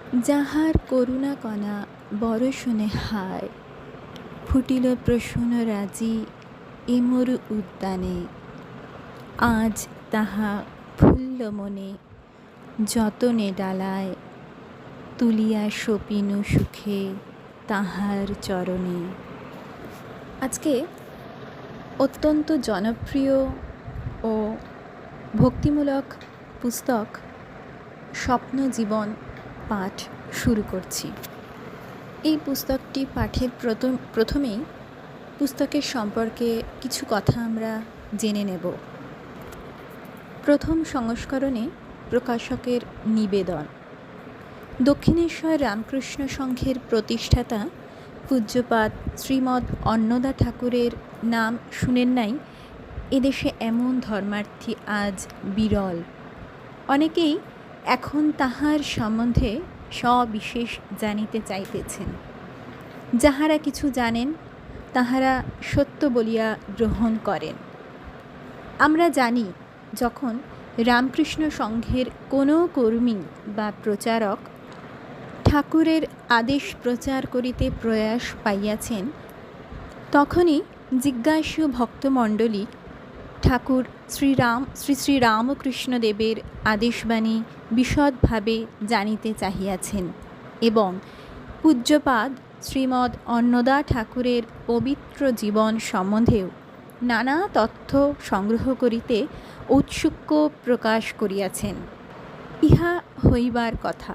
যাহার করুণা কণা বরষণে হায়, ফুটিল প্রসূন রাজি এ মরু উদ্যানে। আজ তাহা ফুল্ল মনে, যতনে ডালায় তুলিয়া সপিনু সুখে তাহার চরণে। আজকে অত্যন্ত জনপ্রিয় ও ভক্তিমূলক পুস্তক স্বপ্ন জীবন পাঠ শুরু করছি। এই পুস্তকটি পাঠের প্রথমেই পুস্তকের সম্পর্কে কিছু কথা আমরা জেনে নেব। প্রথম সংস্করণে প্রকাশকের নিবেদন। দক্ষিণেশ্বর রামকৃষ্ণ সংঘের প্রতিষ্ঠাতা পূজ্যপাদ শ্রীমৎ অন্নদা ঠাকুরের নাম শুনেন নাই এদেশে এমন ধর্মার্থী আজ বিরল। অনেকেই এখন তাহার সম্বন্ধে সবিশেষ জানিতে চাইতেছেন। যাহারা কিছু জানেন তাহারা সত্য বলিয়া গ্রহণ করেন। আমরা জানি, যখন রামকৃষ্ণ সংঘের কোনো কর্মী বা প্রচারক ঠাকুরের আদেশ প্রচার করিতে প্রয়াস পাইয়াছেন, তখনই জিজ্ঞাসু ভক্তমণ্ডলী ঠাকুর শ্রী রামকৃষ্ণদেবের আদেশবাণী বিশদভাবে জানিতে চাহিয়াছেন এবং পূজ্যপাদ শ্রীমৎ অন্নদা ঠাকুরের পবিত্র জীবন সম্বন্ধেও নানা তথ্য সংগ্রহ করিতে ঔৎসুক্য প্রকাশ করিয়াছেন। ইহা হইবার কথা।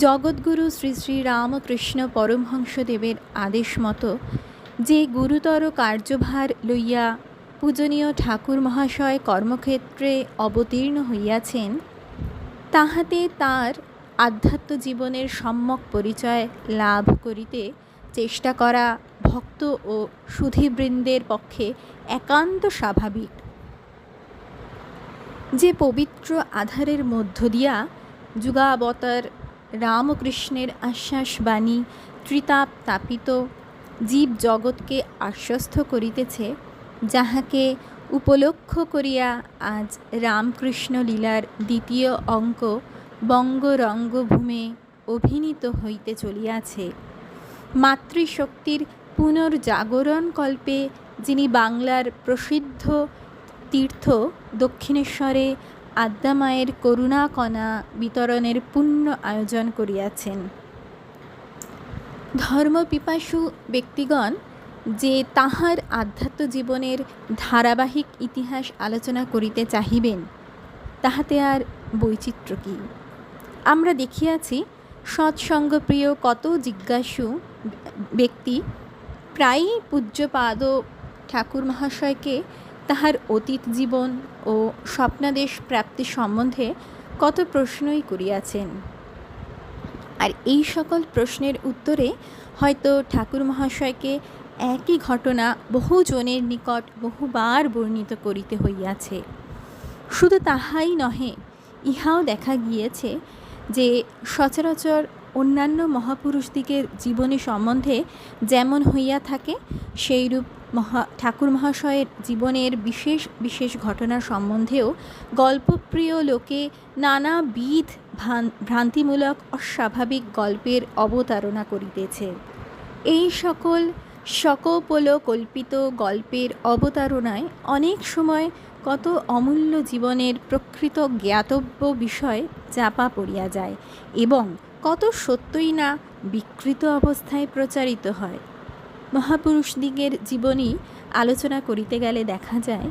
জগৎগুরু শ্রী শ্রী রামকৃষ্ণ পরমহংসদেবের আদেশ মতো যে গুরুতর কার্যভার লইয়া পূজনীয় ঠাকুর মহাশয় কর্মক্ষেত্রে অবতীর্ণ হইয়াছেন, তাহাতে তাঁর আধ্যাত্ম জীবনের সম্যক পরিচয় লাভ করিতে চেষ্টা করা ভক্ত ও সুধীবৃন্দের পক্ষে একান্ত স্বাভাবিক। যে পবিত্র আধারের মধ্য দিয়া যুগাবতার রামকৃষ্ণের আশ্বাসবাণী ত্রিতাপ তাপিত জীব জগৎকে আশ্বস্ত করিতেছে, যাহাকে উপলক্ষ করিয়া আজ রামকৃষ্ণ লীলার দ্বিতীয় অঙ্ক বঙ্গরঙ্গভূমে অভিনীত হইতে চলিয়াছে। মাতৃশক্তির পুনর্জাগরণ কল্পে যিনি বাংলার প্রসিদ্ধ তীর্থ দক্ষিণেশ্বরে আদ্যামায়ের করুণাকণা বিতরণের পুণ্য আয়োজন করিয়াছেন। ধর্মপিপাসু ব্যক্তিগণ যে তাহার আধ্যাত্ম জীবনের ধারাবাহিক ইতিহাস আলোচনা করিতে চাহিবেন, তাহাতে আর বৈচিত্র্য কী? আমরা দেখিয়াছি, সৎসঙ্গপ্রিয় কত জিজ্ঞাসু ব্যক্তি প্রায়ই পূজ্যপাদ ঠাকুর মহাশয়কে তাহার অতীত জীবন ও স্বপ্নাদেশ প্রাপ্তি সম্বন্ধে কত প্রশ্নই করিয়াছেন। আর এই সকল প্রশ্নের উত্তরে হয়তো ঠাকুর মহাশয়কে একই ঘটনা বহুজনের নিকট বহুবার বর্ণিত করিতে হইয়াছে। শুধু তাহাই নহে, ইহাও দেখা গিয়েছে যে সচরাচর অন্যান্য মহাপুরুষদিগের জীবনী সম্বন্ধে যেমন হইয়া থাকে, সেইরূপ ঠাকুর মহাশয়ের জীবনের বিশেষ বিশেষ ঘটনা সম্বন্ধেও গল্পপ্রিয় লোকে নানাবিধ ভ্রান্তিমূলক অস্বাভাবিক গল্পের অবতারণা করিতেছে। এই সকল সকোপল কল্পিত গল্পের অবতারণায় অনেক সময় কত অমূল্য জীবনের প্রকৃত জ্ঞাতব্য বিষয় চাপা পড়িয়া যায় এবং কত সত্যই না বিকৃত অবস্থায় প্রচারিত হয়। মহাপুরুষদিগের জীবনী আলোচনা করিতে গেলে দেখা যায়,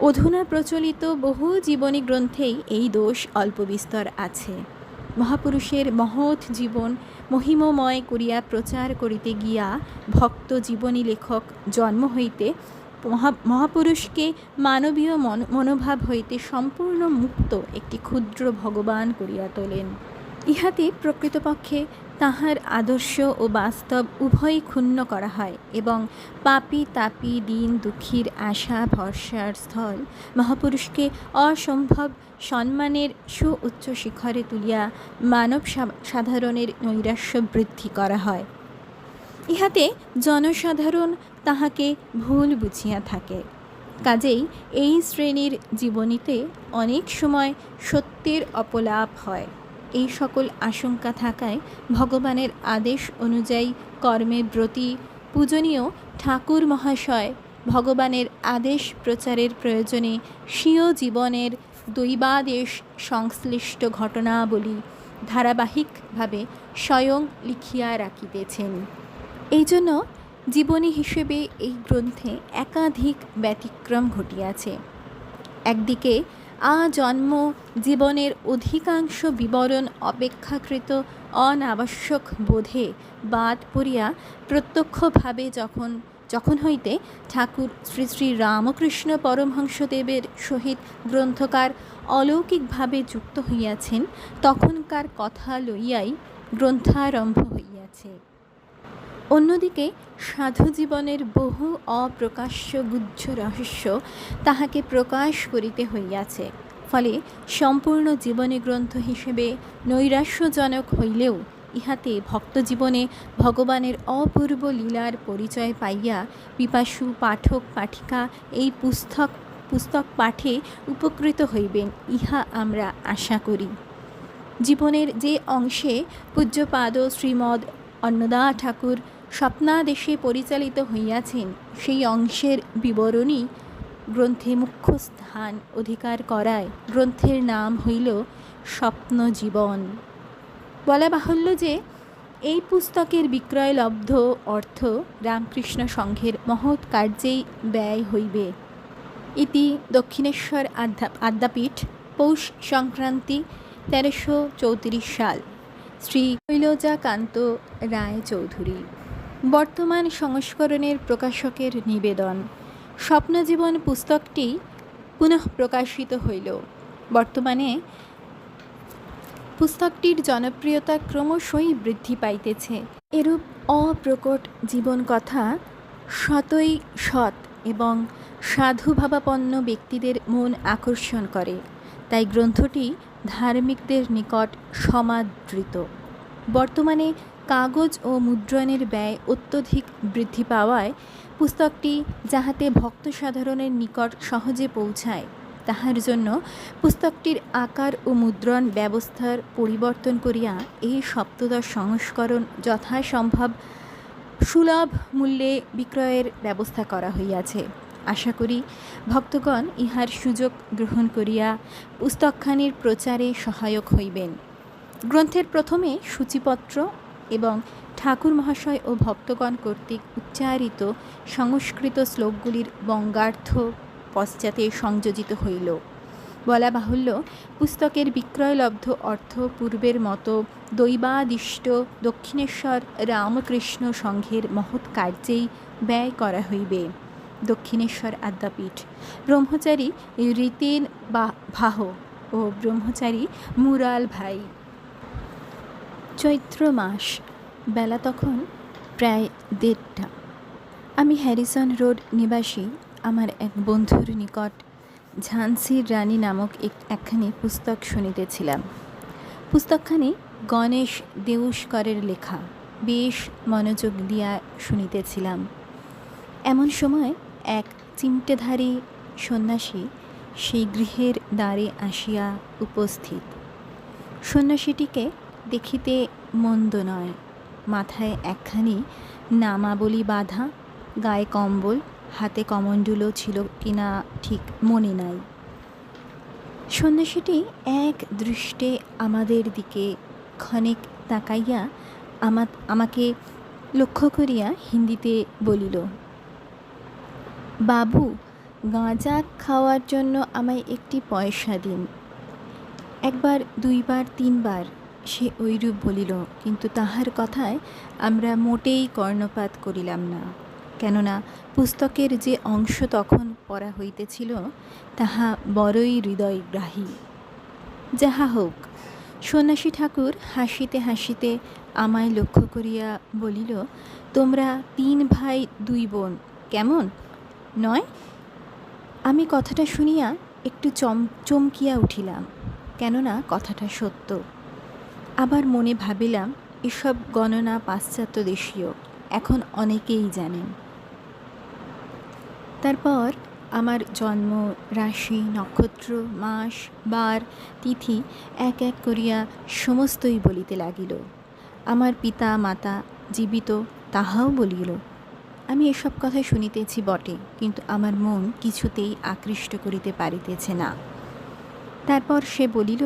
অধুনা প্রচলিত বহু জীবনী গ্রন্থেই এই দোষ অল্প বিস্তর আছে। মহাপুরুষের মহৎ জীবন মহিমময় করিয়া প্রচার করিতে গিয়া ভক্ত জীবনী লেখক জন্ম হইতে মহাপুরুষকে মানবীয় মনোভাব হইতে সম্পূর্ণ মুক্ত একটি ক্ষুদ্র ভগবান করিয়া তোলেন। ইহাতে প্রকৃতপক্ষে তাহার আদর্শ ও বাস্তব উভয়ই ক্ষুণ্ণ করা হয় এবং পাপী তাপী দীন দুঃখীর আশা ভরসার স্থল মহাপুরুষকে অসম্ভব সম্মানের সুউচ্চ শিখরে তুলিয়া মানব সাধারণের নৈরাশ্য বৃদ্ধি করা হয়। ইহাতে জনসাধারণ তাহাকে ভুল বুঝিয়া থাকে। কাজেই এই শ্রেণীর জীবনীতে অনেক সময় সত্যের অপলাপ হয় এই সকল আশঙ্কা থাকায় ভগবানের আদেশ অনুযায়ী কর্মে ব্রতী পূজনীয় ঠাকুর মহাশয় ভগবানের আদেশ প্রচারের প্রয়োজনে স্বীয় জীবনের দৈবাদেশ সংশ্লিষ্ট ঘটনাবলী ধারাবাহিকভাবে স্বয়ং লিখিয়া রাখিতেছেন। এই জন্য জীবনী হিসেবে এই গ্রন্থে একাধিক ব্যতিক্রম ঘটিয়াছে। একদিকে আজন্ম জীবনের অধিকাংশ বিবরণ অপেক্ষাকৃত অনাবশ্যক বোধে বাদ পড়িয়া প্রত্যক্ষভাবে যখন হইতে ঠাকুর শ্রী শ্রী রামকৃষ্ণ পরমহংসদেবের সহিত গ্রন্থকার অলৌকিকভাবে যুক্ত হইয়াছেন, তখনকার কথা লইয়াই গ্রন্থারম্ভ হইয়াছে। অন্যদিকে সাধু জীবনের বহু অপ্রকাশ্য গুহ্য রহস্য তাহাকে প্রকাশ করিতে হইয়াছে। ফলে সম্পূর্ণ জীবনী গ্রন্থ হিসেবে নৈরাশ্যজনক হইলেও ইহাতে ভক্তজীবনে ভগবানের অপূর্ব লীলার পরিচয় পাইয়া পিপাসু পাঠক পাঠিকা এই পুস্তক পাঠে উপকৃত হইবেন, ইহা আমরা আশা করি। জীবনের যে অংশে পূজ্যপাদ শ্রীমদ্ অন্নদা ঠাকুর স্বপ্নাদেশে পরিচালিত হইয়াছেন, সেই অংশের বিবরণী গ্রন্থে মুখ্য স্থান অধিকার করায় গ্রন্থের নাম হইল স্বপ্নজীবন। বলা বাহুল্য যে এই পুস্তকের বিক্রয়লব্ধ অর্থ রামকৃষ্ণ সংঘের মহৎ কার্যেই ব্যয় হইবে। ইতি দক্ষিণেশ্বর আদ্যাপীঠ, পৌষ সংক্রান্তি 1334 সাল। শ্রী শৈলজাকান্ত রায় চৌধুরী। বর্তমান সংস্করণের প্রকাশকের নিবেদন। স্বপ্নজীবন পুস্তকটি পুনঃ প্রকাশিত হইল। বর্তমানে পুস্তকটির জনপ্রিয়তা ক্রমশই বৃদ্ধি পাইতেছে। এরূপ অপ্রকট জীবন কথা সতই সৎ এবং সাধুভাবাপন্ন ব্যক্তিদের মন আকর্ষণ করে, তাই গ্রন্থটি ধার্মিকদের নিকট সমাদৃত। বর্তমানে কাগজ ও মুদ্রণের ব্যয় অত্যধিক বৃদ্ধি পাওয়ায় পুস্তকটি যাহাতে ভক্ত সাধারণের নিকট সহজে পৌঁছায়, তাহার জন্য পুস্তকটির আকার ও মুদ্রণ ব্যবস্থার পরিবর্তন করিয়া এই সপ্তদশ সংস্করণ যথাসম্ভব সুলভ মূল্যে বিক্রয়ের ব্যবস্থা করা হইয়াছে। আশা করি ভক্তগণ ইহার সুযোগ গ্রহণ করিয়া পুস্তকখানির প্রচারে সহায়ক হইবেন। গ্রন্থের প্রথমে সূচিপত্র এবং ঠাকুর মহাশয় ও ভক্তগণ কর্তৃক উচ্চারিত সংস্কৃত শ্লোকগুলির বঙ্গার্থ পশ্চাতে সংযোজিত হইল। বলা বাহুল্য, পুস্তকের বিক্রয়লব্ধ অর্থ পূর্বের মতো দৈবাদিষ্ট দক্ষিণেশ্বর রামকৃষ্ণ সংঘের মহৎ কার্যেই ব্যয় করা হইবে। দক্ষিণেশ্বর আদ্যাপীঠ। ব্রহ্মচারী রিতেন ভাহ ও ব্রহ্মচারী মুরাল ভাই। চৈত্র মাস, বেলা তখন প্রায় 1:30। আমি হ্যারিসন রোড নিবাসী আমার এক বন্ধুর নিকট ঝান্সির রানী নামক একখানি পুস্তক শুনিতেছিলাম। পুস্তকখানি গণেশ দেউস্করের লেখা। বেশ মনোযোগ দিয়া শুনিতেছিলাম। এমন সময় এক চিমটেধারী সন্ন্যাসী সেই গৃহের দ্বারে আসিয়া উপস্থিত। সন্ন্যাসীটিকে দেখিতে মন্দ নয়। মাথায় একখানি নামাবলী বাঁধা, গায়ে কম্বল, হাতে কমণ্ডলও ছিল কিনা ঠিক মনে নাই। সন্ন্যাসীটি এক দৃষ্টে আমাদের দিকে ক্ষণিক তাকাইয়া আমাকে লক্ষ্য করিয়া হিন্দিতে বলিল, বাবু, গাঁজা খাওয়ার জন্য আমায় একটি পয়সা দিন। একবার, দুইবার, তিনবার সে ঐরূপ বলিল, কিন্তু তাহার কথায় আমরা মোটেই কর্ণপাত করিলাম না। কেননা পুস্তকের যে অংশ তখন পড়া হইতেছিল তাহা বড়ই হৃদয়গ্রাহী। যাহা হোক, সন্ন্যাসী ঠাকুর হাসিতে হাসিতে আমায় লক্ষ্য করিয়া বলিল, তোমরা 3 ভাই 2 বোন, কেমন নয়? আমি কথাটা শুনিয়া একটু চমকিয়া উঠিলাম, কেননা কথাটা সত্য। আবার মনে ভাবিলাম, এসব গণনা পাশ্চাত্য দেশীয়, এখন অনেকেই জানেন। তারপর আমার জন্ম, রাশি, নক্ষত্র, মাস, বার, তিথি এক এক করিয়া সমস্তই বলিতে লাগিল। আমার পিতা মাতা জীবিত তাহাও বলিল। আমি এসব কথা শুনিতেছি বটে, কিন্তু আমার মন কিছুতেই আকৃষ্ট করিতে পারিতেছে না। তারপর সে বলিল,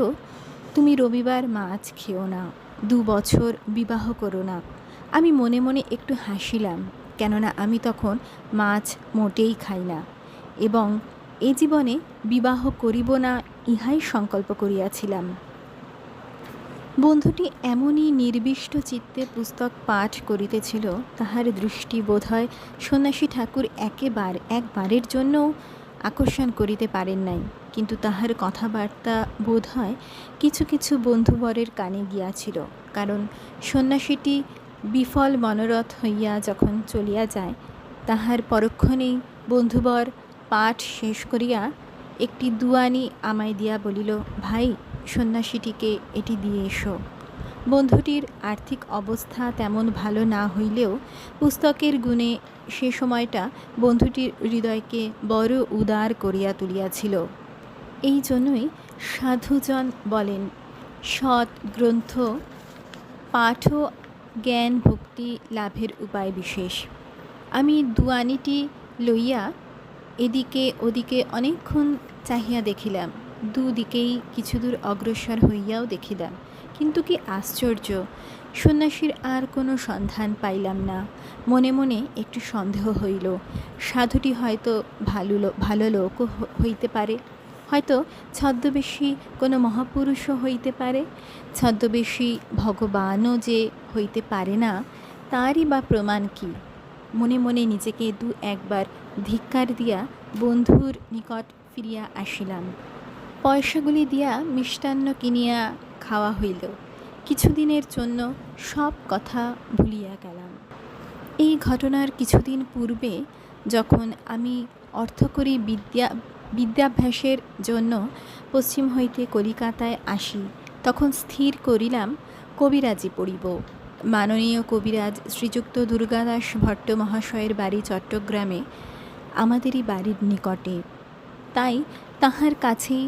তুমি রবিবার মাছ খেও না, 2 বছর বিবাহ করো না। আমি মনে মনে একটু হাসিলাম, কেননা আমি তখন মাছ মোটেই খাই না এবং এ জীবনে বিবাহ করিব না ইহাই সংকল্প করিয়াছিলাম। বন্ধুটি এমনই নির্বিষ্ট চিত্তে পুস্তক পাঠ করিতেছিল, তাহার দৃষ্টি বোধহয় সন্ন্যাসী ঠাকুর একবারের জন্যও আকর্ষণ করিতে পারেন নাই, কিন্তু তাহার কথাবার্তা বোধহয় কিছু কিছু বন্ধুবরের কানে গিয়াছিল। কারণ সন্ন্যাসীটি বিফল মনোরথ হইয়া যখন চলিয়া যায়, তাহার পরক্ষণেই বন্ধুবর পাঠ শেষ করিয়া একটি দুয়ানি আমায় দিয়া বলিল, ভাই, সন্ন্যাসীটিকে এটি দিয়ে এসো। বন্ধুটির আর্থিক অবস্থা তেমন ভালো না হইলেও পুস্তকের গুণে সে সময়টা বন্ধুটির হৃদয়কে বড় উদার করিয়া তুলিয়াছিল। এই জন্যই সাধুজন বলেন, সৎ গ্রন্থ পাঠ জ্ঞান ভক্তি লাভের উপায় বিশেষ। আমি দুয়ানিটি লইয়া এদিকে ওদিকে অনেকক্ষণ চাহিয়া দেখিলাম, দুদিকেই কিছুদূর অগ্রসর হইয়াও দেখিলাম, কিন্তু কি আশ্চর্য, সন্ন্যাসীর আর কোনো সন্ধান পাইলাম না। মনে মনে একটু সন্দেহ হইল, সাধুটি হয়তো ভালো লোকও হইতে পারে, হয়তো ছদ্মবেশী কোনো মহাপুরুষও হইতে পারে, ছদ্মবেশী ভগবানও যে হইতে পারে না, তারই বা প্রমাণ কি? মনে মনে নিজেকে 2-1 ধিক্কার দিয়া বন্ধুর নিকট ফিরিয়া আসিলাম। পয়সাগুলি দিয়া মিষ্টান্ন কিনিয়া খাওয়া হইল। কিছুদিনের জন্য সব কথা ভুলিয়া গেলাম। এই ঘটনার কিছুদিন পূর্বে যখন আমি অর্থকরী বিদ্যাভ্যাসের জন্য পশ্চিম হইতে কলিকাতায় আসি, তখন স্থির করিলাম কবিরাজি পড়িব। মাননীয় কবিরাজ শ্রীযুক্ত দুর্গাদাস ভট্ট মহাশয়ের বাড়ি চট্টগ্রামে, আমাদেরই বাড়ির নিকটে। তাই তাহার কাছেই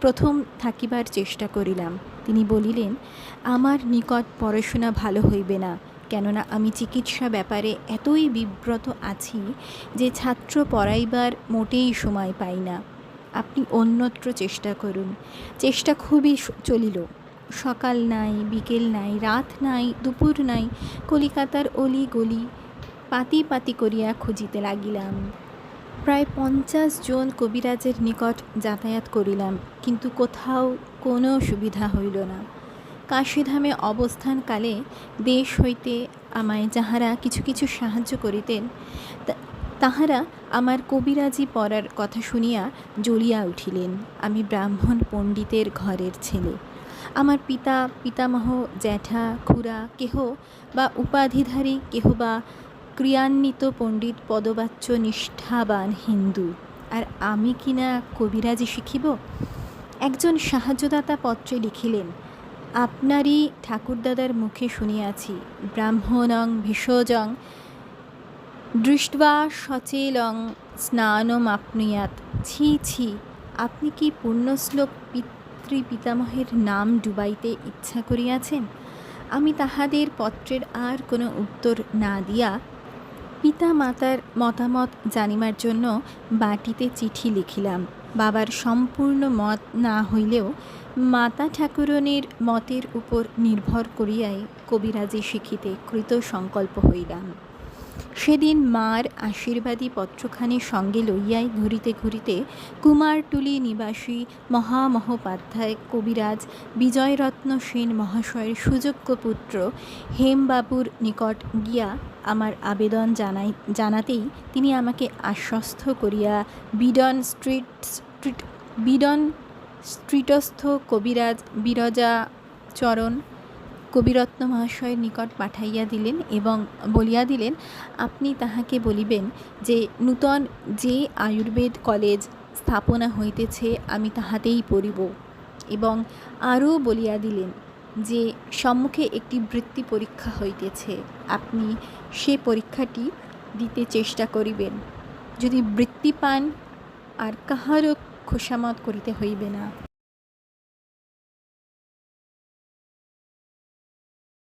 প্রথম থাকিবার চেষ্টা করিলাম। তিনি বলিলেন, আমার নিকট পড়াশোনা ভালো হইবে না, কেননা আমি চিকিৎসা ব্যাপারে এতই বিব্রত আছি যে ছাত্র পড়াইবার মোটেই সময় পাই না। আপনি অন্যত্র চেষ্টা করুন। চেষ্টা খুবই চলিল। সকাল নাই, বিকেল নাই, রাত নাই, দুপুর নাই, কলিকাতার অলি গলি পাতি পাতি করিয়া খুঁজিতে লাগিলাম। প্রায় 50 জন কবিরাজের নিকট যাতায়াত করিলাম, কিন্তু কোথাও কোনো সুবিধা হইল না। কাশীধামে অবস্থানকালে দেশ হইতে আমায় যাহারা কিছু কিছু সাহায্য করিতেন, তাহারা আমার কবিরাজি পড়ার কথা শুনিয়া জ্বলিয়া উঠিলেন। আমি ব্রাহ্মণ পণ্ডিতের ঘরের ছেলে। আমার পিতামহ, জ্যাঠা, খুড়া কেহ বা উপাধিধারী, কেহ বা ক্রিয়ান্বিত পণ্ডিত পদবাচ্য নিষ্ঠাবান হিন্দু, আর আমি কিনা কবিরাজি শিখিব? একজন সাহায্যদাতা পত্রে লিখিলেন, আপনারই ঠাকুরদাদার মুখে শুনিয়াছি, ব্রাহ্মণং ভেষজং দৃष्ट्वा সচেলং স্নানমাপ্নুয়াৎ। ছি ছি, আপনি কি পুণ্যশ্লোক পিতামহের নাম ডুবাইতে ইচ্ছা করিয়াছেন? আমি তাহাদের পত্রের আর কোনো উত্তর না দিয়া পিতা মাতার মতামত জানিবার জন্য বাটিতে চিঠি লিখিলাম। বাবার সম্পূর্ণ মত না হইলেও মাতা ঠাকুরণীর মতের উপর নির্ভর করিয়াই কবিরাজি শিখিতে কৃত সংকল্প হইলাম। সেদিন মার আশীর্বাদী পত্রখানি সঙ্গে লইয়াই ঘুরিতে ঘুরিতে কুমারটুলি নিবাসী মহামহোপাধ্যায় কবিরাজ বিজয়রত্ন সেন মহাশয়ের সুযোগ্য পুত্র হেমবাবুর নিকট গিয়া আমার আবেদন জানাতেই তিনি আমাকে আশ্বস্ত করিয়া বিডন স্ট্রিটস্থ কবিরাজ বিরজাচরণ কবিরত্ন মহাশয়ের নিকট পাঠাইয়া দিলেন এবং বলিয়া দিলেন, আপনি তাহাকে বলিবেন যে নূতন যে আয়ুর্বেদ কলেজ স্থাপনা হইতেছে আমি তাহাতেই পড়িব, এবং আরও বলিয়া দিলেন যে সম্মুখে একটি বৃত্তি পরীক্ষা হইতেছে, আপনি সে পরীক্ষাটি দিতে চেষ্টা করিবেন। যদি বৃত্তি পান আর কাহারও খোসামত করিতে হইবে না।